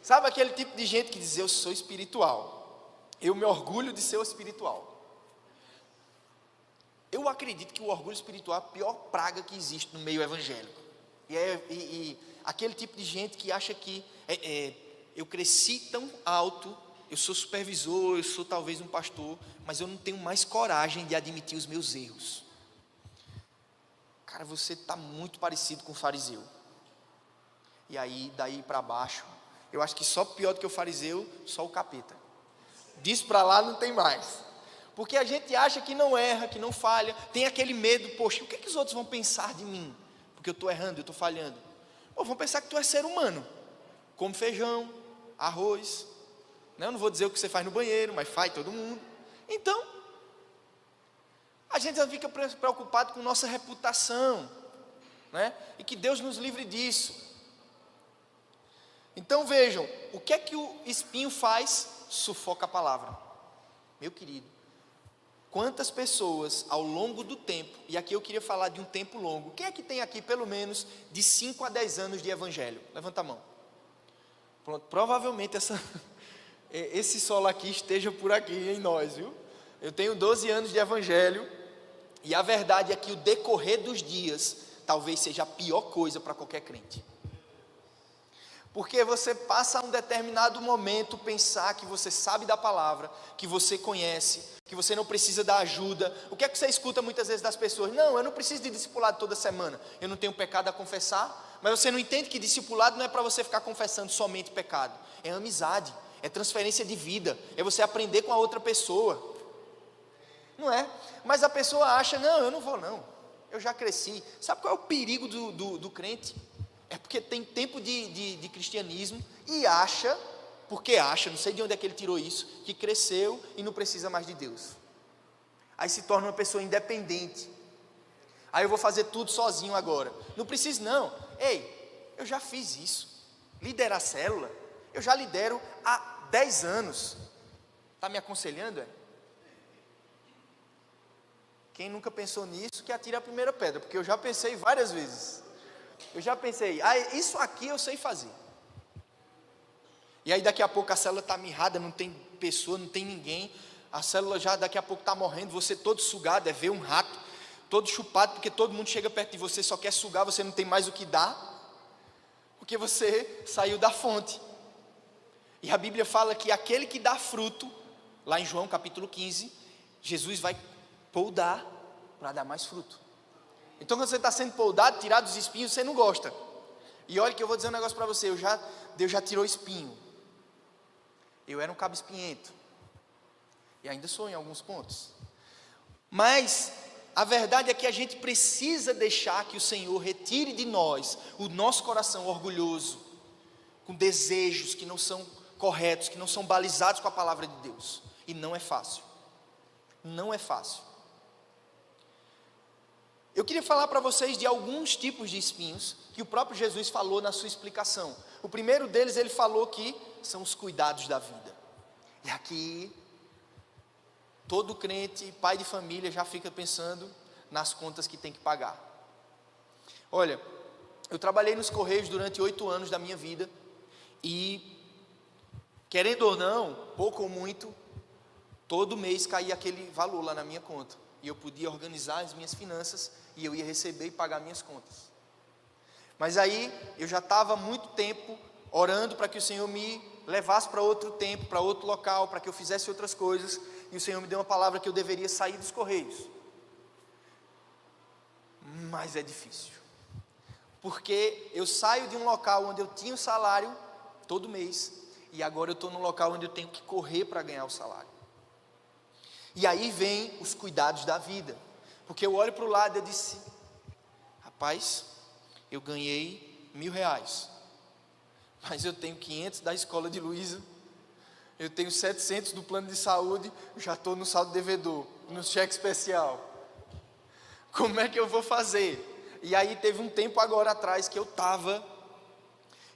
Speaker 1: Sabe aquele tipo de gente que diz, eu sou espiritual. Eu me orgulho de ser espiritual. Eu acredito que o orgulho espiritual é a pior praga que existe no meio evangélico. E aquele tipo de gente que acha que eu cresci tão alto, eu sou supervisor, eu sou talvez um pastor, mas eu não tenho mais coragem de admitir os meus erros. Cara, você está muito parecido com o fariseu. E aí, daí para baixo, eu acho que só pior do que o fariseu, só o capeta. Disso para lá não tem mais. Porque a gente acha que não erra, que não falha, tem aquele medo, poxa, o que é que os outros vão pensar de mim? Porque eu estou errando, eu estou falhando. Vão pensar que tu é ser humano, come feijão, arroz, eu não vou dizer o que você faz no banheiro, mas faz todo mundo. Então, a gente já fica preocupado com nossa reputação, né? E que Deus nos livre disso. Então vejam, o que é que o espinho faz? Sufoca a palavra. Meu querido, quantas pessoas ao longo do tempo, e aqui eu queria falar de um tempo longo, quem é que tem aqui pelo menos de 5 a 10 anos de evangelho? Levanta a mão. Pronto, provavelmente esse solo aqui esteja por aqui em nós, viu? Eu tenho 12 anos de evangelho, e a verdade é que o decorrer dos dias, talvez seja a pior coisa para qualquer crente. Porque você passa a um determinado momento pensar que você sabe da palavra, que você conhece, que você não precisa da ajuda. O que é que você escuta muitas vezes das pessoas? Não, eu não preciso de discipulado toda semana, eu não tenho pecado a confessar. Mas você não entende que discipulado não é para você ficar confessando somente pecado. É amizade, é transferência de vida, é você aprender com a outra pessoa. Não é? Mas a pessoa acha, não, eu não vou não, eu já cresci. Sabe qual é o perigo do crente? É porque tem tempo de cristianismo e acha, não sei de onde é que ele tirou isso, que cresceu e não precisa mais de Deus. Aí se torna uma pessoa independente. Aí eu vou fazer tudo sozinho agora. Não preciso não. Ei, eu já fiz isso. Liderar célula, eu já lidero há 10 anos. Está me aconselhando? Quem nunca pensou nisso, que atire a primeira pedra, porque eu já pensei várias vezes. Eu já pensei, isso aqui eu sei fazer. E aí daqui a pouco a célula está mirrada, não tem pessoa, não tem ninguém. A célula já daqui a pouco está morrendo, você todo sugado, ver um rato, todo chupado, porque todo mundo chega perto de você, só quer sugar, você não tem mais o que dar, porque você saiu da fonte. E a Bíblia fala que aquele que dá fruto, lá em João capítulo 15, Jesus vai poldar para dar mais fruto. Então quando você está sendo poldado, tirado dos espinhos, você não gosta. E olha que eu vou dizer um negócio para você, Deus já tirou espinho. Eu era um cabo espinhento. E ainda sou em alguns pontos. Mas a verdade é que a gente precisa deixar que o Senhor retire de nós o nosso coração orgulhoso, com desejos que não são corretos, que não são balizados com a palavra de Deus. E não é fácil. Não é fácil. Eu queria falar para vocês de alguns tipos de espinhos que o próprio Jesus falou na sua explicação. O primeiro deles, ele falou que são os cuidados da vida. E aqui, todo crente, pai de família, já fica pensando nas contas que tem que pagar. Olha, eu trabalhei nos Correios durante 8 anos da minha vida. E, querendo ou não, pouco ou muito, todo mês caía aquele valor lá na minha conta. E eu podia organizar as minhas finanças e eu ia receber e pagar minhas contas. Mas aí eu já estava há muito tempo orando para que o Senhor me levasse para outro tempo, para outro local, para que eu fizesse outras coisas. E o Senhor me deu uma palavra que eu deveria sair dos Correios. Mas é difícil. Porque eu saio de um local onde eu tinha o salário todo mês. E agora eu estou num local onde eu tenho que correr para ganhar o salário. E aí vem os cuidados da vida. Porque eu olho para o lado e eu disse, rapaz, eu ganhei R$1.000, mas eu tenho 500 da escola de Luísa, eu tenho 700 do plano de saúde, já estou no saldo devedor, no cheque especial. Como é que eu vou fazer? E aí teve um tempo agora atrás que eu estava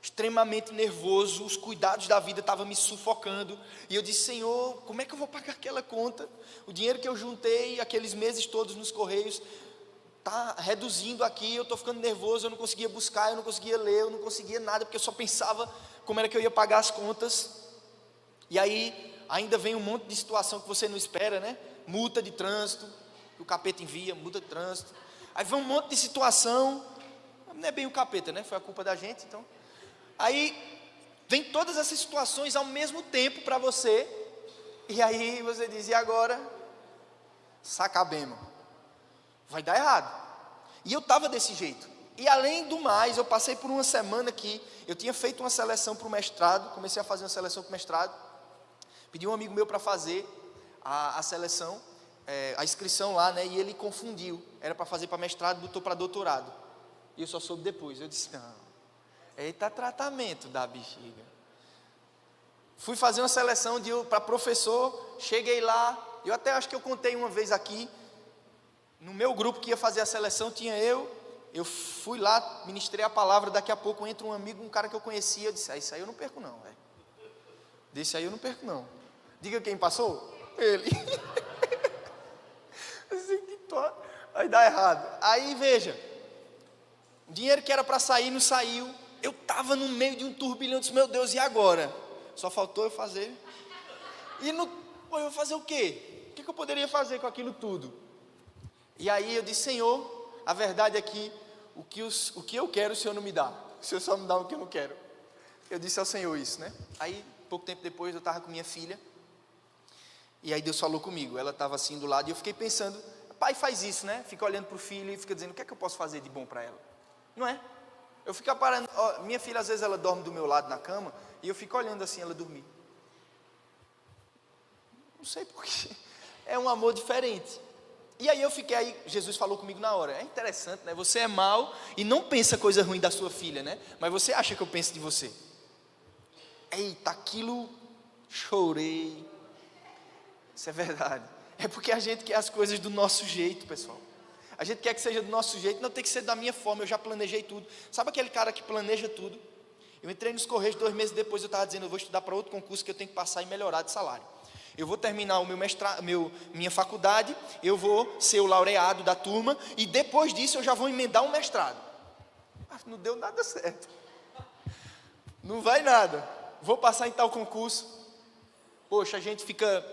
Speaker 1: extremamente nervoso, os cuidados da vida estavam me sufocando, e eu disse, Senhor, como é que eu vou pagar aquela conta? O dinheiro que eu juntei aqueles meses todos nos Correios está reduzindo aqui, eu estou ficando nervoso, eu não conseguia buscar, eu não conseguia ler, eu não conseguia nada, porque eu só pensava como era que eu ia pagar as contas. E aí ainda vem um monte de situação que você não espera, né? Multa de trânsito, o capeta envia, multa de trânsito, aí vem um monte de situação, não é bem o capeta, né? Foi a culpa da gente, então. Aí vem todas essas situações ao mesmo tempo para você, e aí você diz, e agora? Sacabema, vai dar errado. E eu estava desse jeito. E além do mais, eu passei por uma semana que eu tinha feito uma seleção para o mestrado, comecei a fazer uma seleção para o mestrado, pedi um amigo meu para fazer a seleção, a inscrição lá, né, e ele confundiu, era para fazer para mestrado, botou para doutorado, e eu só soube depois. Eu disse, não, eita tratamento da bexiga. Fui fazer uma seleção para professor, cheguei lá, eu até acho que eu contei uma vez aqui, no meu grupo que ia fazer a seleção, tinha eu fui lá, ministrei a palavra, daqui a pouco entra um amigo, um cara que eu conhecia, eu disse, isso aí eu não perco não, velho. Desse aí eu não perco não. Diga quem passou? Ele. Aí dá errado. Aí veja, o dinheiro que era para sair não saiu, eu estava no meio de um turbilhão, eu disse, meu Deus, e agora? Só faltou eu fazer. E eu vou fazer o quê? O que eu poderia fazer com aquilo tudo? E aí eu disse, Senhor, a verdade é que o que eu quero o Senhor não me dá. O Senhor só me dá o que eu não quero. Eu disse ao Senhor isso, né? Aí, pouco tempo depois, eu estava com minha filha. E aí Deus falou comigo. Ela estava assim do lado e eu fiquei pensando, pai faz isso, né? Fica olhando para o filho e fica dizendo, o que é que eu posso fazer de bom para ela? Não é? Eu fico parando, minha filha às vezes ela dorme do meu lado na cama e eu fico olhando assim ela dormir. Não sei porquê. É um amor diferente. E aí Jesus falou comigo na hora, é interessante, né? Você é mau e não pensa coisa ruim da sua filha, né? Mas você acha que eu penso de você. Eita, aquilo, chorei. Isso é verdade. É porque a gente quer as coisas do nosso jeito, pessoal. A gente quer que seja do nosso jeito, não tem que ser da minha forma, eu já planejei tudo. Sabe aquele cara que planeja tudo? Eu entrei nos Correios 2 meses depois, eu estava dizendo, eu vou estudar para outro concurso que eu tenho que passar e melhorar de salário. Eu vou terminar o meu mestrado, minha faculdade, eu vou ser o laureado da turma, e depois disso eu já vou emendar um mestrado. não deu nada certo. Não vai nada. Vou passar em tal concurso. Poxa, a gente fica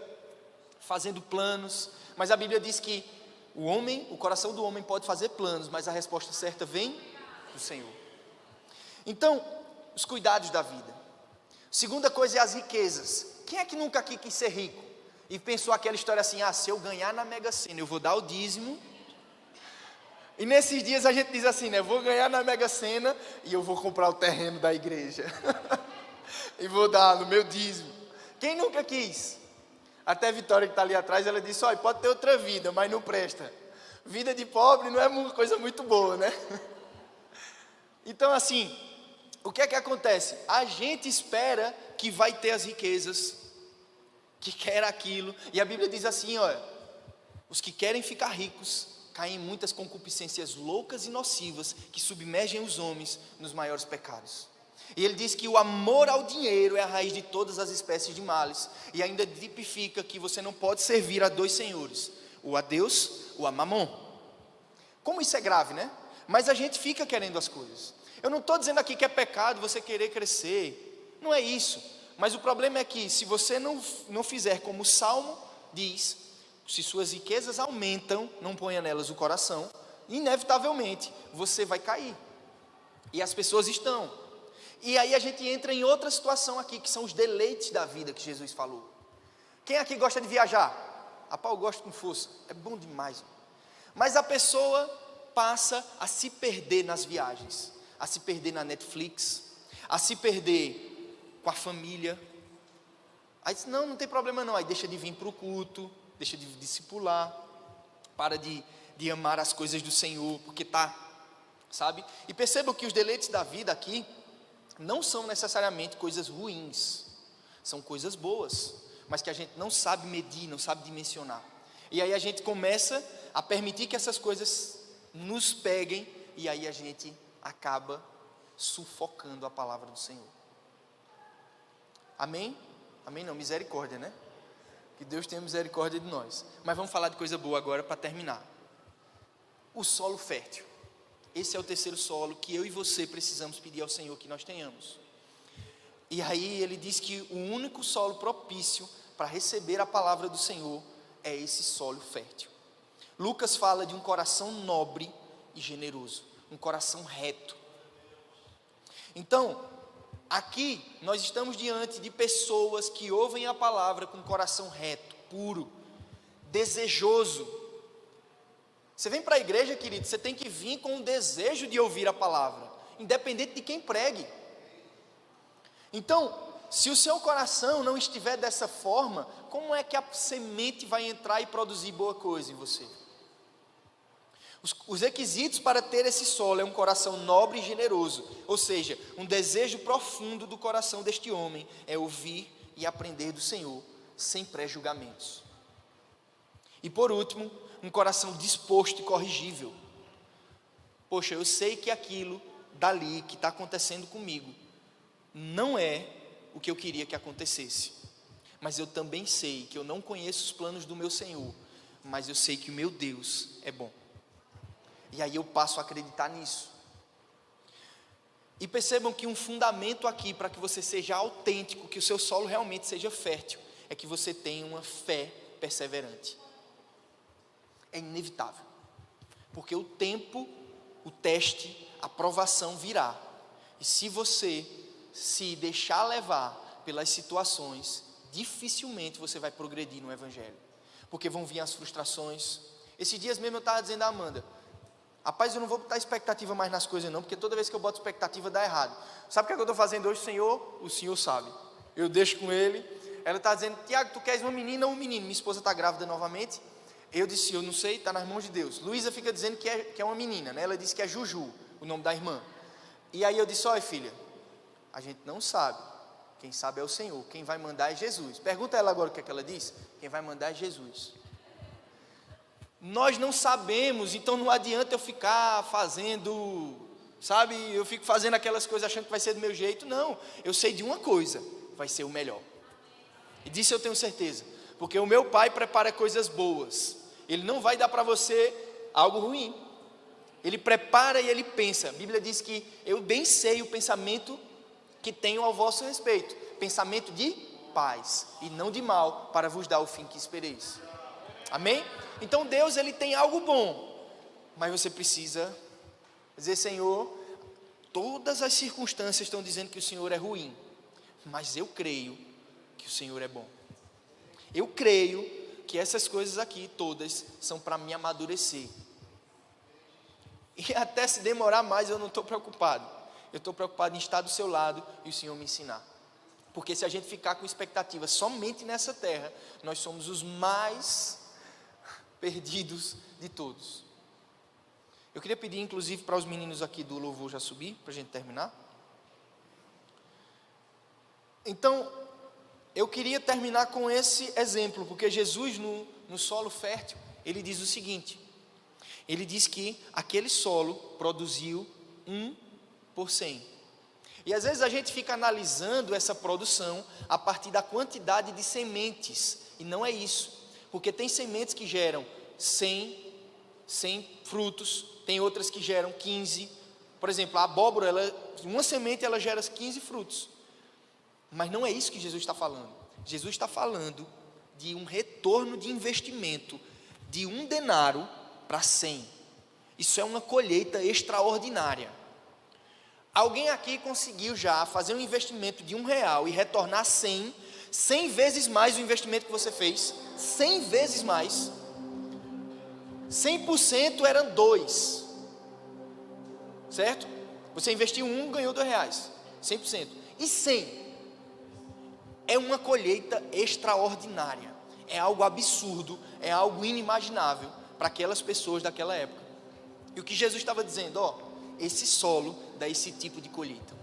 Speaker 1: fazendo planos, mas a Bíblia diz que o coração do homem pode fazer planos, mas a resposta certa vem do Senhor. Então, os cuidados da vida. Segunda coisa é as riquezas. Quem é que nunca aqui quis ser rico? E pensou aquela história assim, se eu ganhar na Mega Sena, eu vou dar o dízimo. E nesses dias a gente diz assim, né? Vou ganhar na Mega Sena e eu vou comprar o terreno da igreja. E vou dar no meu dízimo. Quem nunca quis? Até a Vitória que está ali atrás, ela disse, olha, pode ter outra vida, mas não presta. Vida de pobre não é uma coisa muito boa, né? Então assim, o que é que acontece? A gente espera que vai ter as riquezas, que quer aquilo, e a Bíblia diz assim, olha, os que querem ficar ricos, caem em muitas concupiscências loucas e nocivas, que submergem os homens nos maiores pecados. E ele diz que o amor ao dinheiro é a raiz de todas as espécies de males, e ainda tipifica que você não pode servir a dois senhores, o a Deus, o a Mamon. Como isso é grave, né? Mas a gente fica querendo as coisas. Eu não estou dizendo aqui que é pecado você querer crescer, não é isso. Mas o problema é que se você não fizer como o Salmo diz, se suas riquezas aumentam, não ponha nelas o coração, inevitavelmente você vai cair. E as pessoas estão. E aí a gente entra em outra situação aqui, que são os deleites da vida que Jesus falou. Quem aqui gosta de viajar? Eu gosto com força, é bom demais. Mas a pessoa passa a se perder nas viagens, a se perder na Netflix, a se perder com a família. Aí diz, não tem problema não, aí deixa de vir para o culto, deixa de discipular, para de amar as coisas do Senhor, porque sabe? E percebam que os deleites da vida aqui, não são necessariamente coisas ruins, são coisas boas, mas que a gente não sabe medir, não sabe dimensionar. E aí a gente começa a permitir que essas coisas nos peguem, e aí a gente acaba sufocando a palavra do Senhor. Amém? Amém não, misericórdia, né? Que Deus tenha misericórdia de nós. Mas vamos falar de coisa boa agora para terminar. O solo fértil. Esse é o terceiro solo que eu e você precisamos pedir ao Senhor que nós tenhamos. E aí ele diz que o único solo propício para receber a palavra do Senhor é esse solo fértil. Lucas fala de um coração nobre e generoso, um coração reto. Então, aqui nós estamos diante de pessoas que ouvem a palavra com coração reto, puro, desejoso. Você vem para a igreja, querido, você tem que vir com um desejo de ouvir a palavra, independente de quem pregue. Então, se o seu coração não estiver dessa forma, como é que a semente vai entrar e produzir boa coisa em você? Os requisitos para ter esse solo é um coração nobre e generoso, ou seja, um desejo profundo do coração deste homem é ouvir e aprender do Senhor, sem pré-julgamentos. E por último, um coração disposto e corrigível. Poxa, eu sei que aquilo dali que está acontecendo comigo não é o que eu queria que acontecesse, mas eu também sei que eu não conheço os planos do meu Senhor, mas eu sei que o meu Deus é bom. E aí eu passo a acreditar nisso. E percebam que um fundamento aqui para que você seja autêntico, que o seu solo realmente seja fértil, é que você tenha uma fé perseverante. É inevitável, porque o tempo, o teste, a provação virá. E se você se deixar levar pelas situações, dificilmente você vai progredir no Evangelho, porque vão vir as frustrações. Esses dias mesmo eu estava dizendo a Amanda, rapaz, eu não vou botar expectativa mais nas coisas não, porque toda vez que eu boto expectativa dá errado. Sabe o que eu estou fazendo hoje, Senhor? O Senhor sabe. Eu deixo com Ele. Ela está dizendo, Tiago, tu queres uma menina ou um menino? Minha esposa está grávida novamente. Eu disse, eu não sei, está nas mãos de Deus. Luísa fica dizendo que é uma menina, né? Ela disse que é Juju, o nome da irmã. E aí eu disse, olha filha, a gente não sabe. Quem sabe é o Senhor. Quem vai mandar é Jesus. Pergunta a ela agora o que é que ela disse. Quem vai mandar é Jesus. Nós não sabemos, então não adianta eu ficar fazendo, sabe, eu fico fazendo aquelas coisas achando que vai ser do meu jeito. Não, eu sei de uma coisa, vai ser o melhor. E disso eu tenho certeza, porque o meu Pai prepara coisas boas. Ele não vai dar para você algo ruim. Ele prepara e ele pensa. A Bíblia diz que eu bem sei o pensamento que tenho ao vosso respeito, pensamento de paz e não de mal, para vos dar o fim que espereis. Amém? Então Deus, ele tem algo bom, mas você precisa dizer: Senhor, todas as circunstâncias estão dizendo que o Senhor é ruim, mas eu creio que o Senhor é bom. Eu creio que essas coisas aqui todas são para me amadurecer. E até se demorar mais, eu não estou preocupado. Eu estou preocupado em estar do seu lado e o Senhor me ensinar. Porque se a gente ficar com expectativa somente nessa terra, nós somos os mais perdidos de todos. Eu queria pedir inclusive para os meninos aqui do louvor já subir, para a gente terminar. Então, eu queria terminar com esse exemplo, porque Jesus no solo fértil, ele diz o seguinte: ele diz que aquele solo produziu 1%. E às vezes a gente fica analisando essa produção a partir da quantidade de sementes, e não é isso, porque tem sementes que geram 100 frutos, tem outras que geram 15. Por exemplo, a abóbora, uma semente ela gera 15 frutos, mas não é isso que Jesus está falando. Jesus está falando de um retorno de investimento de 1 denário para 100. Isso é uma colheita extraordinária. Alguém aqui conseguiu já fazer um investimento de R$1 e retornar 100 vezes mais o investimento que você fez? 100 vezes mais. 100% eram 2, certo? Você investiu 1, ganhou R$2, 100%. E 100 é uma colheita extraordinária, é algo absurdo, é algo inimaginável para aquelas pessoas daquela época. E o que Jesus estava dizendo, esse solo dá esse tipo de colheita.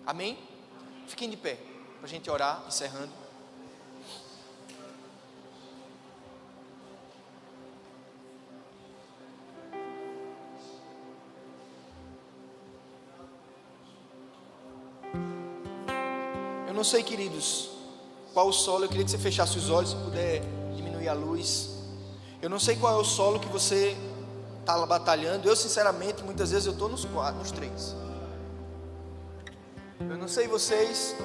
Speaker 1: Amém? Fiquem de pé, para a gente orar, encerrando. Eu não sei, queridos, qual o solo. Eu queria que você fechasse os olhos, se puder diminuir a luz. Eu não sei qual é o solo que você está batalhando. Eu sinceramente, muitas vezes eu estou nos 3. Eu não sei vocês,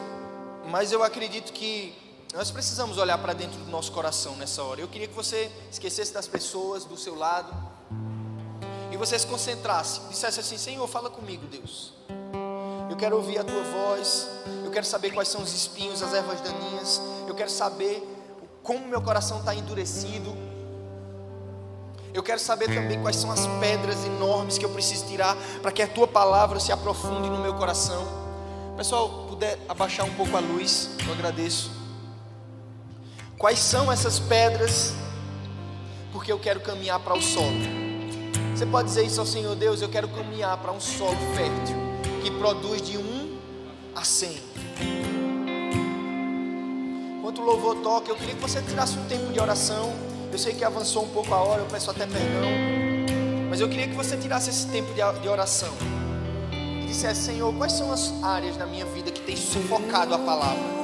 Speaker 1: mas eu acredito que nós precisamos olhar para dentro do nosso coração nessa hora. Eu queria que você esquecesse das pessoas do seu lado e você se concentrasse, dissesse assim: Senhor, fala comigo, Deus. Eu quero ouvir a tua voz. Eu quero saber quais são os espinhos, as ervas daninhas. Eu quero saber como meu coração está endurecido. Eu quero saber também quais são as pedras enormes que eu preciso tirar para que a tua palavra se aprofunde no meu coração. Pessoal, puder abaixar um pouco a luz, eu agradeço. Quais são essas pedras? Porque eu quero caminhar para o solo. Você pode dizer isso ao Senhor: Deus, eu quero caminhar para um solo fértil que produz de 1 a 100. Enquanto o louvor toca, eu queria que você tirasse um tempo de oração. Eu sei que avançou um pouco a hora, eu peço até perdão, mas eu queria que você tirasse esse tempo de oração e dissesse: Senhor, quais são as áreas da minha vida que tem sufocado a palavra?